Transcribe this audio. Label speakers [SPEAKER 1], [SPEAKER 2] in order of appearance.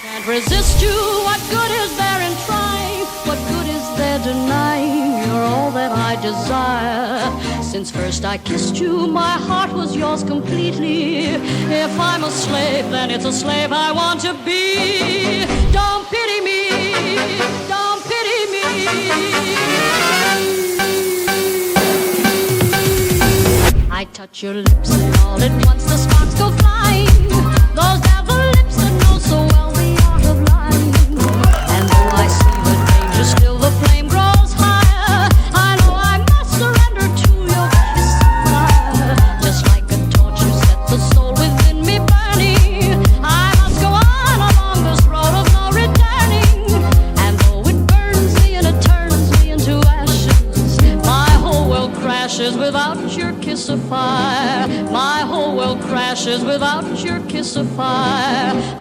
[SPEAKER 1] can't resist you. What good is there in trying? What good is there denying? You're all that I desire. Since first I kissed you, my heart was yours completely. If I'm a slave, then it's a slave I want to be. Don't pity me, don't pity me. I touch your lips and all at once the sparks go flying. Those devil lips that know so well the art of lying. And though I see the danger, still the flame grows higher. I know I must surrender to your kiss of fire. Just like a torch you set the soul within me burning. I must go on along this road of no returning. And though it burns me and it turns me into ashes, my whole world crashes without your kiss of fire. My whole world crashes without your kiss of fire.